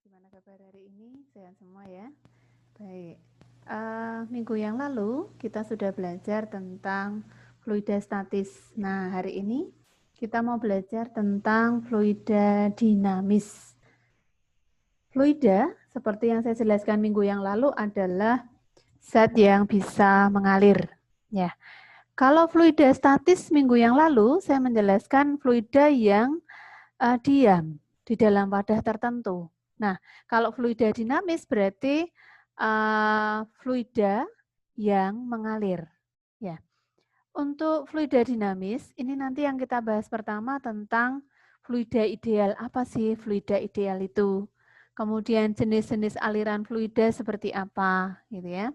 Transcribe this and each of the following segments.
Gimana kabar hari ini? Sehat semua ya? Baik. Minggu yang lalu kita sudah belajar tentang fluida statis. Nah, hari ini kita mau belajar tentang fluida dinamis. Fluida, seperti yang saya jelaskan minggu yang lalu, adalah zat yang bisa mengalir. Ya. Kalau fluida statis minggu yang lalu, saya menjelaskan fluida yang diam di dalam wadah tertentu. Nah, kalau fluida dinamis berarti fluida yang mengalir. Ya. Untuk fluida dinamis, ini nanti yang kita bahas pertama tentang fluida ideal. Apa sih fluida ideal itu? Kemudian jenis-jenis aliran fluida seperti apa, gitu ya.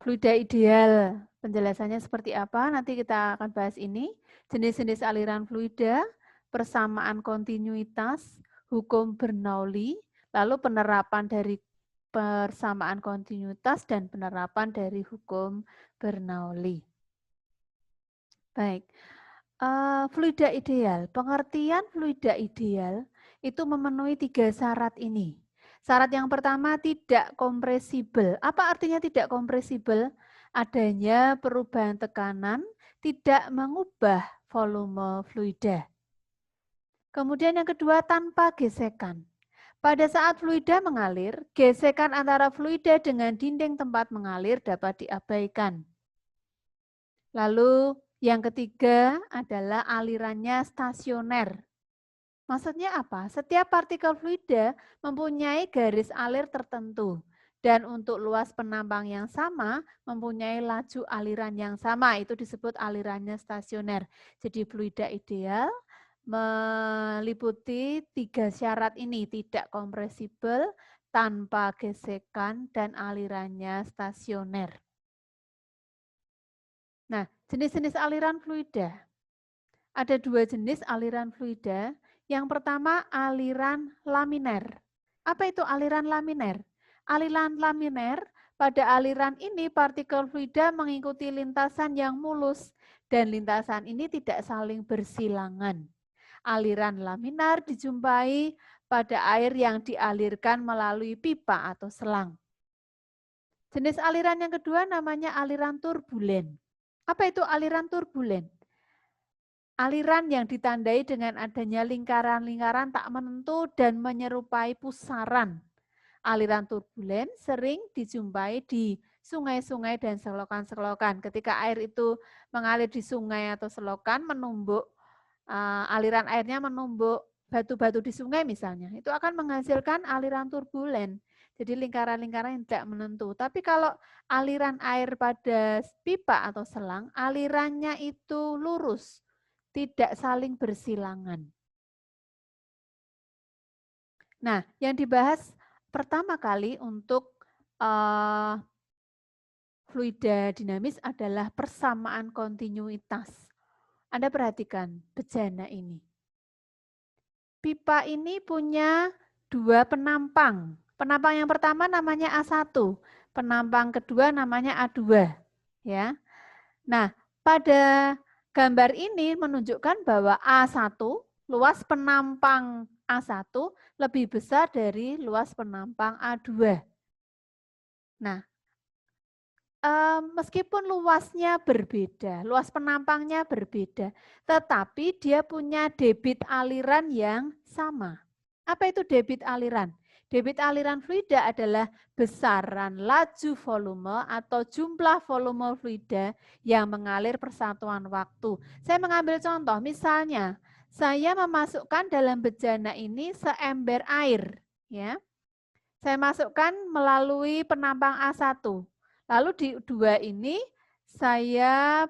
Fluida ideal, penjelasannya seperti apa? Nanti kita akan bahas ini. Jenis-jenis aliran fluida, persamaan kontinuitas, hukum Bernoulli, lalu penerapan dari persamaan kontinuitas dan penerapan dari hukum Bernoulli. Baik, fluida ideal. Pengertian fluida ideal itu memenuhi 3 syarat ini. Syarat yang pertama tidak kompresibel. Apa artinya tidak kompresibel? Adanya perubahan tekanan tidak mengubah volume fluida. Kemudian yang kedua tanpa gesekan. Pada saat fluida mengalir, gesekan antara fluida dengan dinding tempat mengalir dapat diabaikan. Lalu yang ketiga adalah alirannya stasioner. Maksudnya apa? Setiap partikel fluida mempunyai garis alir tertentu. Dan untuk luas penampang yang sama, mempunyai laju aliran yang sama. Itu disebut alirannya stasioner. Jadi fluida ideal meliputi 3 syarat ini. Tidak kompresibel, tanpa gesekan, dan alirannya stasioner. Nah, jenis-jenis aliran fluida. Ada 2 jenis aliran fluida. Yang pertama aliran laminer. Apa itu aliran laminer? Aliran laminer, pada aliran ini partikel fluida mengikuti lintasan yang mulus dan lintasan ini tidak saling bersilangan. Aliran laminar dijumpai pada air yang dialirkan melalui pipa atau selang. Jenis aliran yang kedua namanya aliran turbulen. Apa itu aliran turbulen? Aliran yang ditandai dengan adanya lingkaran-lingkaran tak menentu dan menyerupai pusaran. Aliran turbulen sering dijumpai di sungai-sungai dan selokan-selokan. Ketika air itu mengalir di sungai atau selokan, menumbuk, aliran airnya menumbuk batu-batu di sungai misalnya, itu akan menghasilkan aliran turbulen. Jadi lingkaran-lingkaran yang tidak menentu. Tapi kalau aliran air pada pipa atau selang, alirannya itu lurus, tidak saling bersilangan. Nah, yang dibahas pertama kali untuk fluida dinamis adalah persamaan kontinuitas. Anda perhatikan bejana ini. Pipa ini punya 2 penampang. Penampang yang pertama namanya A1, penampang kedua namanya A2. Ya. Nah, pada gambar ini menunjukkan bahwa A1, luas penampang A1 lebih besar dari luas penampang A2. Nah, meskipun luasnya berbeda, luas penampangnya berbeda, tetapi dia punya debit aliran yang sama. Apa itu debit aliran? Debit aliran fluida adalah besaran laju volume atau jumlah volume fluida yang mengalir persatuan waktu. Saya mengambil contoh, misalnya saya memasukkan dalam bejana ini seember air. Ya. Saya masukkan melalui penampang A1. Lalu di 2 ini saya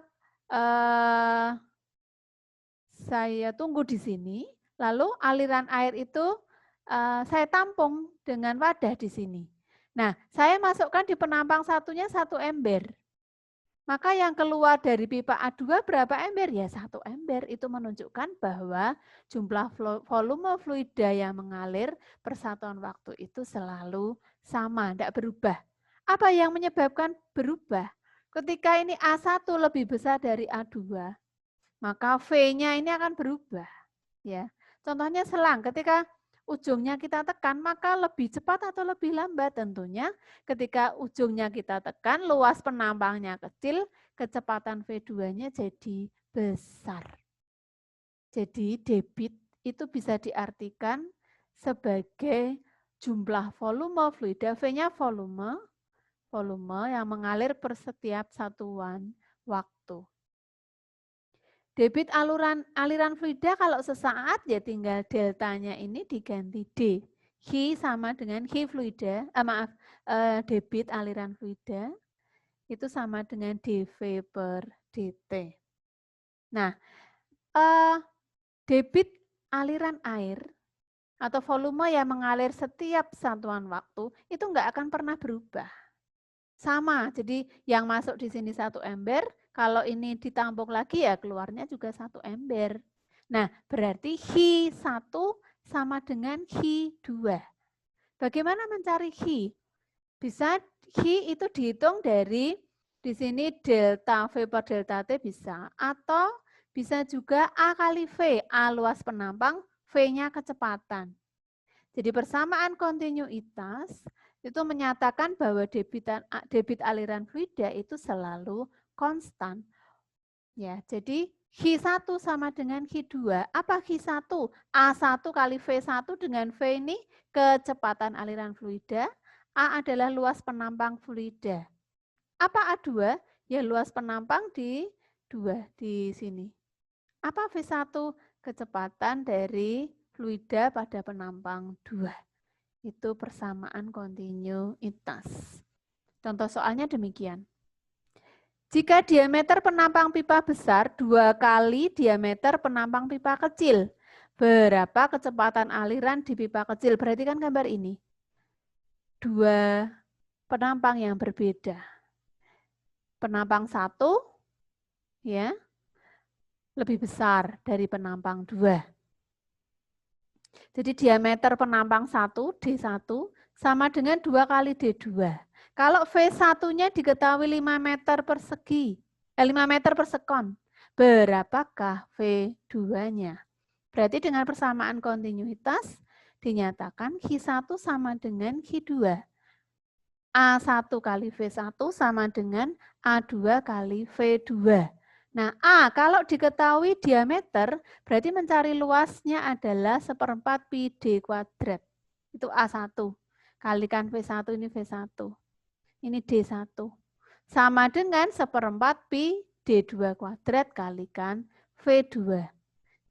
tunggu di sini, lalu aliran air itu saya tampung dengan wadah di sini. Nah, saya masukkan di penampang satunya 1 ember. Maka yang keluar dari pipa A2 berapa ember? Ya 1 ember. Itu menunjukkan bahwa jumlah volume fluida yang mengalir persatuan waktu itu selalu sama, tidak berubah. Apa yang menyebabkan berubah? Ketika ini A1 lebih besar dari A2, maka V-nya ini akan berubah. Ya, Contohnya selang, ketika ujungnya kita tekan, maka lebih cepat atau lebih lambat? Tentunya ketika ujungnya kita tekan, luas penampangnya kecil, kecepatan V2-nya jadi besar. Jadi debit itu bisa diartikan sebagai jumlah volume fluida, V-nya volume yang mengalir per setiap satuan waktu. Debit aliran fluida kalau sesaat ya tinggal deltanya ini diganti D. H sama dengan H fluida, debit aliran fluida itu sama dengan dV per dt. Nah, debit aliran air atau volume yang mengalir setiap satuan waktu itu enggak akan pernah berubah. Sama, jadi yang masuk di sini 1 ember, kalau ini ditampung lagi ya keluarnya juga 1 ember. Nah, berarti H1 sama dengan H2. Bagaimana mencari H? Bisa H itu dihitung dari di sini delta V per delta T bisa, atau bisa juga A kali V, A luas penampang, V-nya kecepatan. Jadi persamaan kontinuitas itu menyatakan bahwa debit aliran fluida itu selalu konstan. Ya, jadi H1 sama dengan H2. Apa H1? A1 kali V1 dengan V ini kecepatan aliran fluida. A adalah luas penampang fluida. Apa A2? Ya luas penampang di 2 di sini. Apa V1? Kecepatan dari fluida pada penampang 2. Itu persamaan kontinuitas. Contoh soalnya demikian. Jika diameter penampang pipa besar 2 kali diameter penampang pipa kecil, berapa kecepatan aliran di pipa kecil? Perhatikan gambar ini. 2 penampang yang berbeda. Penampang 1 ya lebih besar dari penampang 2. Jadi diameter penampang 1, D1, sama dengan 2 kali D2. Kalau V1-nya diketahui 5 meter persegi, 5 meter per sekon, berapakah V2-nya? Berarti dengan persamaan kontinuitas, dinyatakan H1 sama dengan H2. A1 kali V1 sama dengan A2 kali V2. Nah, A kalau diketahui diameter, berarti mencari luasnya adalah 1/4 pi D kuadrat. Itu A1. Kalikan V1, ini V1. Ini D1. Sama dengan 1/4 pi D2 kuadrat kalikan V2.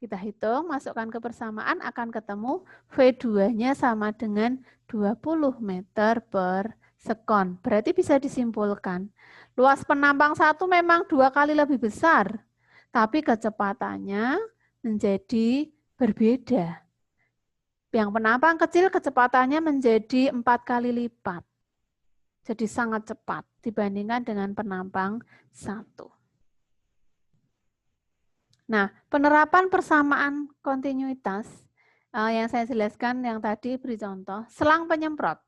Kita hitung, masukkan ke persamaan, akan ketemu V2-nya sama dengan 20 meter per sekon. Berarti bisa disimpulkan. Luas penampang 1 memang 2 kali lebih besar, tapi kecepatannya menjadi berbeda. Yang penampang kecil kecepatannya menjadi 4 kali lipat. Jadi sangat cepat dibandingkan dengan penampang 1. Nah, penerapan persamaan kontinuitas yang saya jelaskan yang tadi beri contoh, selang penyemprot.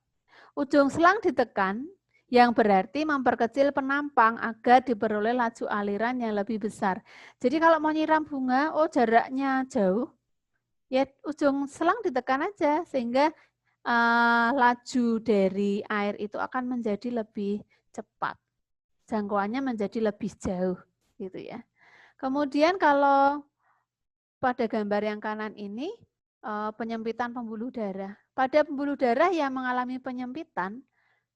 Ujung selang ditekan, yang berarti memperkecil penampang agar diperoleh laju aliran yang lebih besar. Jadi kalau mau nyiram bunga, jaraknya jauh, ya ujung selang ditekan aja, sehingga laju dari air itu akan menjadi lebih cepat. Jangkauannya menjadi lebih jauh, gitu ya. Kemudian kalau pada gambar yang kanan ini, penyempitan pembuluh darah. Pada pembuluh darah yang mengalami penyempitan,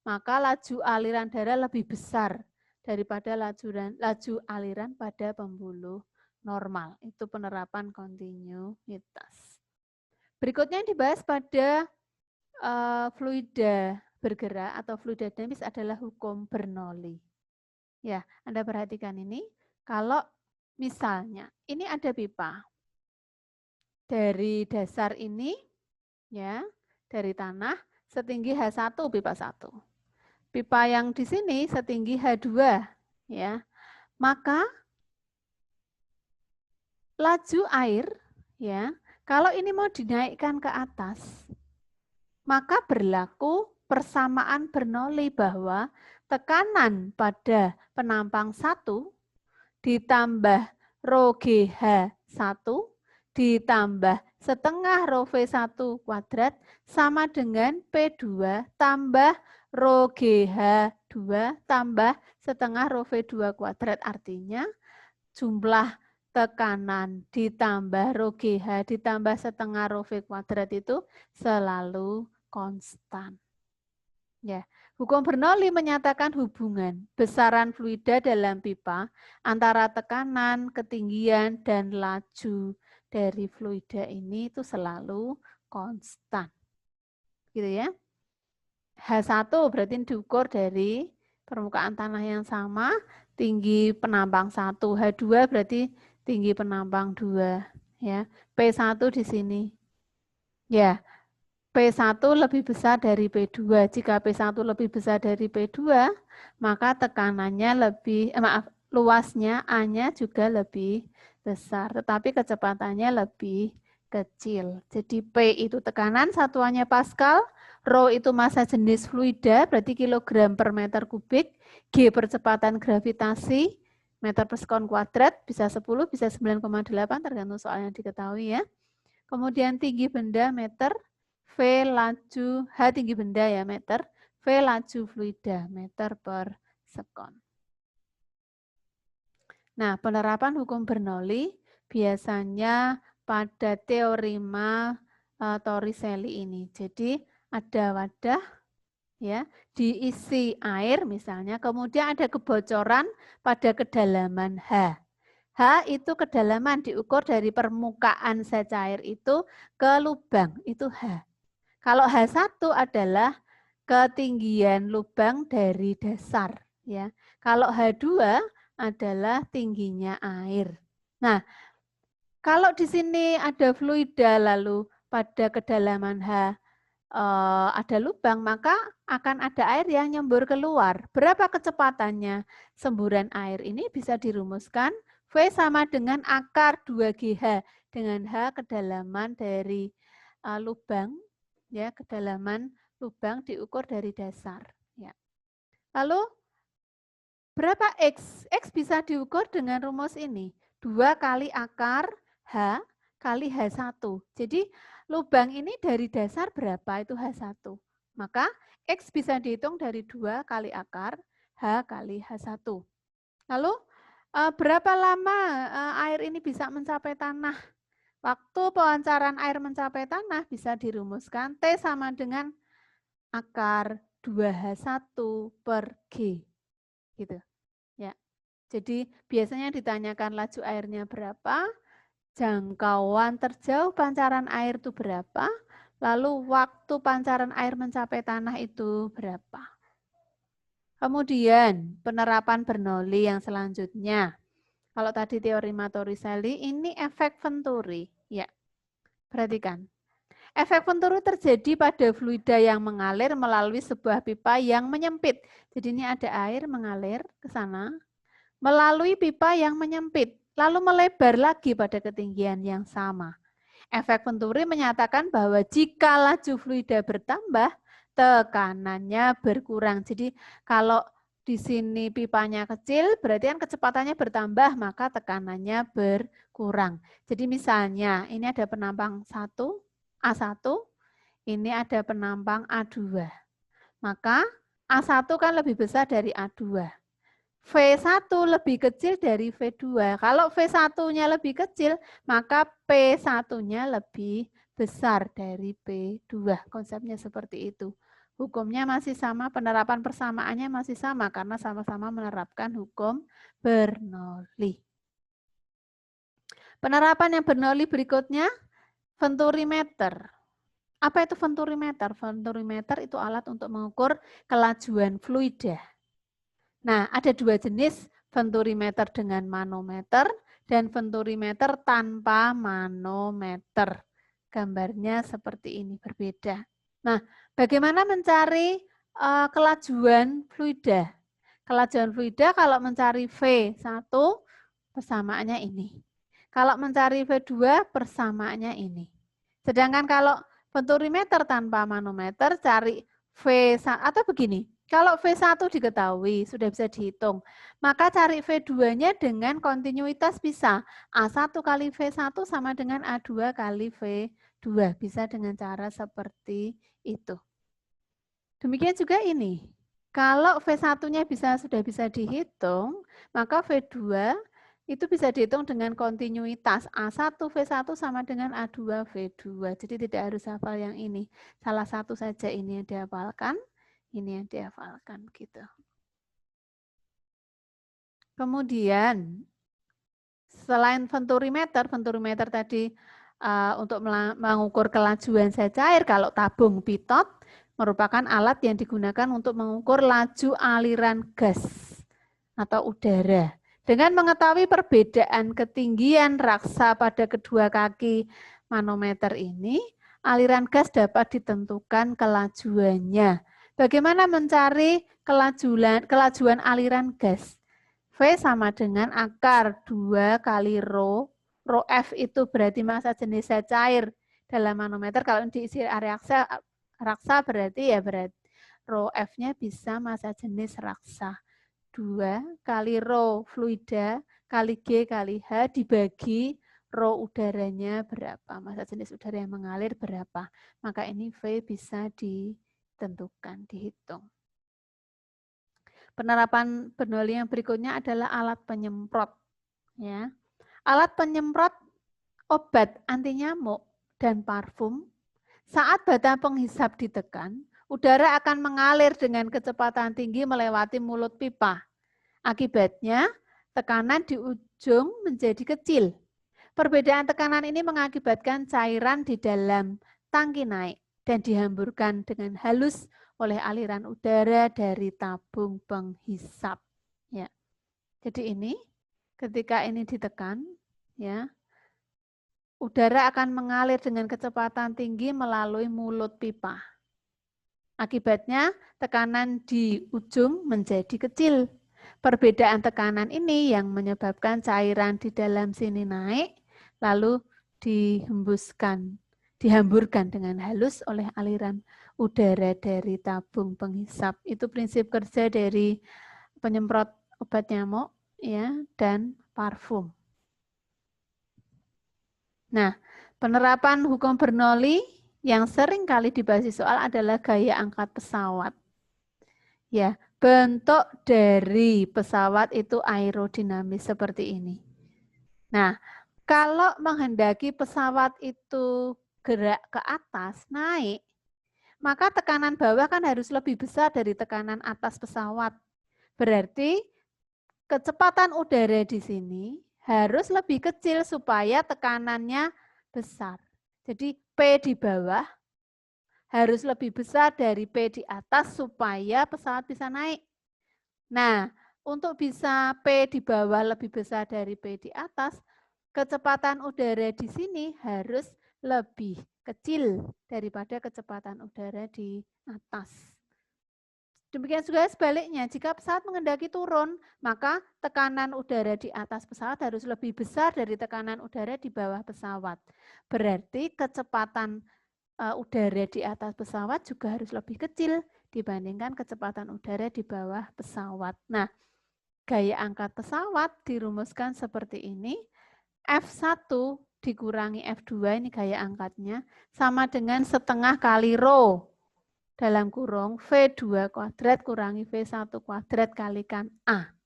maka laju aliran darah lebih besar daripada laju aliran pada pembuluh normal. Itu penerapan kontinuitas. Berikutnya yang dibahas pada fluida bergerak atau fluida dinamis adalah hukum Bernoulli. Ya, Anda perhatikan ini. Kalau misalnya ini ada pipa. Dari dasar ini, ya, dari tanah setinggi H1 pipa 1. Pipa yang di sini setinggi H2, ya. Maka laju air, ya, kalau ini mau dinaikkan ke atas, maka berlaku persamaan Bernoulli bahwa tekanan pada penampang 1 ditambah rho GH1 ditambah setengah rho V1 kuadrat sama dengan P2 tambah rho GH2 tambah setengah rho V2 kuadrat. Artinya jumlah tekanan ditambah rho GH ditambah setengah rho V kuadrat itu selalu konstan. Ya, hukum Bernoulli menyatakan hubungan besaran fluida dalam pipa antara tekanan, ketinggian, dan laju dari fluida ini itu selalu konstan. Gitu ya. H1 berarti diukur dari permukaan tanah yang sama, tinggi penampang 1. H2 berarti tinggi penampang 2. Ya. P1 di sini. Ya, P1 lebih besar dari P2. Jika P1 lebih besar dari P2, maka tekanannya lebih, luasnya A-nya juga lebih besar, tetapi kecepatannya lebih kecil. Jadi P itu tekanan, satuannya Pascal, rho itu massa jenis fluida, berarti kilogram per meter kubik, G percepatan gravitasi, meter per sekon kuadrat, bisa 10, bisa 9,8, tergantung soal yang diketahui ya. Kemudian tinggi benda meter, V laju, H tinggi benda ya meter, V laju fluida, meter per sekon. Nah, penerapan hukum Bernoulli biasanya pada teorema Torricelli ini. Jadi ada wadah ya, diisi air misalnya, kemudian ada kebocoran pada kedalaman H. H itu kedalaman diukur dari permukaan secair itu ke lubang, itu H. Kalau H1 adalah ketinggian lubang dari dasar. Ya. Kalau H2 adalah tingginya air. Nah, kalau di sini ada fluida lalu pada kedalaman H ada lubang, maka akan ada air yang nyembur keluar. Berapa kecepatannya? Semburan air ini bisa dirumuskan V sama dengan akar 2GH dengan H kedalaman dari lubang, ya kedalaman lubang diukur dari dasar. Ya. Lalu berapa X? X bisa diukur dengan rumus ini. 2 kali akar H kali H1. Jadi lubang ini dari dasar berapa? Itu H1. Maka X bisa dihitung dari 2 kali akar H kali H1. Lalu berapa lama air ini bisa mencapai tanah? Waktu pewancaran air mencapai tanah bisa dirumuskan T sama dengan akar 2H1 per G. Gitu. Ya. Jadi biasanya ditanyakan laju airnya berapa, jangkauan terjauh pancaran air itu berapa, lalu waktu pancaran air mencapai tanah itu berapa. Kemudian penerapan Bernoulli yang selanjutnya. Kalau tadi teorema Torricelli, ini efek Venturi. Ya, perhatikan. Efek Venturi terjadi pada fluida yang mengalir melalui sebuah pipa yang menyempit. Jadi ini ada air mengalir ke sana, melalui pipa yang menyempit, lalu melebar lagi pada ketinggian yang sama. Efek Venturi menyatakan bahwa jika laju fluida bertambah, tekanannya berkurang. Jadi kalau di sini pipanya kecil, berarti kan kecepatannya bertambah, maka tekanannya berkurang. Jadi misalnya ini ada penampang 1, A1, ini ada penampang A2. Maka A1 kan lebih besar dari A2. V1 lebih kecil dari V2. Kalau V1-nya lebih kecil, maka P1-nya lebih besar dari P2. Konsepnya seperti itu. Hukumnya masih sama, penerapan persamaannya masih sama karena sama-sama menerapkan hukum Bernoulli. Penerapan yang Bernoulli berikutnya, venturimeter. Apa itu venturimeter? Venturimeter itu alat untuk mengukur kelajuan fluida. Nah, ada dua jenis, venturimeter dengan manometer dan venturimeter tanpa manometer. Gambarnya seperti ini, berbeda. Nah, bagaimana mencari kelajuan fluida? Kelajuan fluida kalau mencari V1, persamaannya ini. Kalau mencari V2, persamaannya ini. Sedangkan kalau venturimeter tanpa manometer, cari V1, atau begini, Kalau V1 diketahui, sudah bisa dihitung. Maka cari V2-nya dengan kontinuitas bisa. A1 kali V1 sama dengan A2 kali V2. Bisa dengan cara seperti itu. Demikian juga ini. Kalau V1-nya sudah bisa dihitung, maka V2 itu bisa dihitung dengan kontinuitas. A1 V1 sama dengan A2 V2. Jadi tidak harus hafal yang ini. Salah satu saja ini yang dihafalkan. Ini yang dihafalkan gitu. Kemudian selain venturimeter tadi untuk mengukur kelajuan zat cair, kalau tabung pitot merupakan alat yang digunakan untuk mengukur laju aliran gas atau udara. Dengan mengetahui perbedaan ketinggian raksa pada kedua kaki manometer ini, aliran gas dapat ditentukan kelajuannya. Bagaimana mencari kelajuan aliran gas? V sama dengan akar 2 kali rho. Rho F itu berarti massa jenis zat cair dalam manometer. Kalau diisi raksa berarti rho F-nya bisa massa jenis raksa. 2 kali rho fluida kali G kali H dibagi rho udaranya berapa. Massa jenis udara yang mengalir berapa. Maka ini V bisa ditentukan, dihitung. Penerapan Bernoulli yang berikutnya adalah alat penyemprot. Ya. Alat penyemprot obat anti nyamuk dan parfum. Saat bata penghisap ditekan, udara akan mengalir dengan kecepatan tinggi melewati mulut pipa. Akibatnya, tekanan di ujung menjadi kecil. Perbedaan tekanan ini mengakibatkan cairan di dalam tangki naik dan dihamburkan dengan halus oleh aliran udara dari tabung penghisap. Ya. Jadi ini ketika ini ditekan, ya, udara akan mengalir dengan kecepatan tinggi melalui mulut pipa. Akibatnya tekanan di ujung menjadi kecil. Perbedaan tekanan ini yang menyebabkan cairan di dalam sini naik, lalu dihamburkan dengan halus oleh aliran udara dari tabung penghisap. Itu prinsip kerja dari penyemprot obat nyamuk ya dan parfum. Nah, penerapan hukum Bernoulli yang sering kali dibahas di soal adalah gaya angkat pesawat. Ya, bentuk dari pesawat itu aerodinamis seperti ini. Nah, kalau menghendaki pesawat itu gerak ke atas, naik, maka tekanan bawah kan harus lebih besar dari tekanan atas pesawat. Berarti kecepatan udara di sini harus lebih kecil supaya tekanannya besar. Jadi P di bawah harus lebih besar dari P di atas supaya pesawat bisa naik. Nah, untuk bisa P di bawah lebih besar dari P di atas, kecepatan udara di sini harus lebih kecil daripada kecepatan udara di atas. Demikian juga sebaliknya, jika pesawat mengendaki turun, maka tekanan udara di atas pesawat harus lebih besar dari tekanan udara di bawah pesawat. Berarti kecepatan udara di atas pesawat juga harus lebih kecil dibandingkan kecepatan udara di bawah pesawat. Nah, gaya angkat pesawat dirumuskan seperti ini. F1 dikurangi F2, ini gaya angkatnya, sama dengan setengah kali rho dalam kurung V2 kuadrat kurangi V1 kuadrat kalikan A.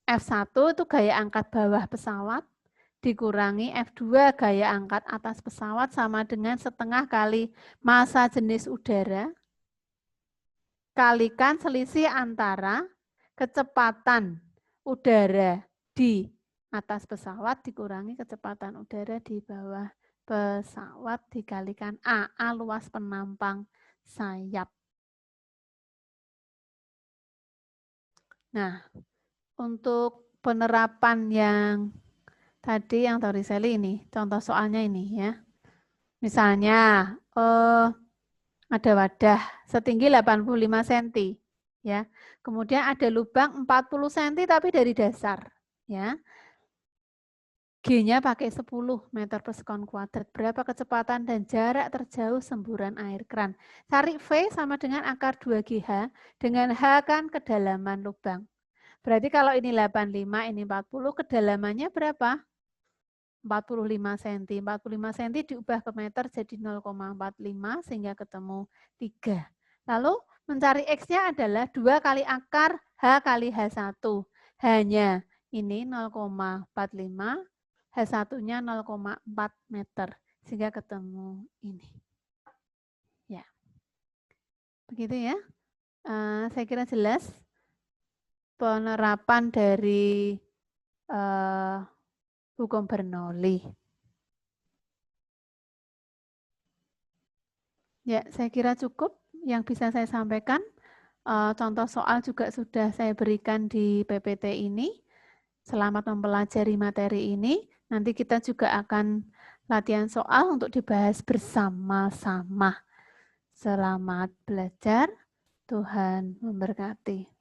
F1 itu gaya angkat bawah pesawat, dikurangi F2 gaya angkat atas pesawat sama dengan setengah kali massa jenis udara, kalikan selisih antara kecepatan udara di atas pesawat dikurangi kecepatan udara di bawah pesawat dikalikan A. A luas penampang sayap. Nah, untuk penerapan yang tadi yang Torricelli ini, contoh soalnya ini ya. Misalnya ada wadah setinggi 85 cm ya. Kemudian ada lubang 40 cm tapi dari dasar ya. G-nya pakai 10 meter per sekon kuadrat. Berapa kecepatan dan jarak terjauh semburan air keran? Cari V sama dengan akar 2GH, dengan H kan kedalaman lubang. Berarti kalau ini 85, ini 40, kedalamannya berapa? 45 cm. 45 cm diubah ke meter jadi 0,45 sehingga ketemu 3. Lalu mencari X-nya adalah 2 kali akar H kali H1. H-nya ini 0,45, H1-nya 0,4 meter. Sehingga ketemu ini. Ya. Begitu ya. Saya kira jelas penerapan dari hukum Bernoulli. Ya, saya kira cukup yang bisa saya sampaikan. Contoh soal juga sudah saya berikan di PPT ini. Selamat mempelajari materi ini. Nanti kita juga akan latihan soal untuk dibahas bersama-sama. Selamat belajar. Tuhan memberkati.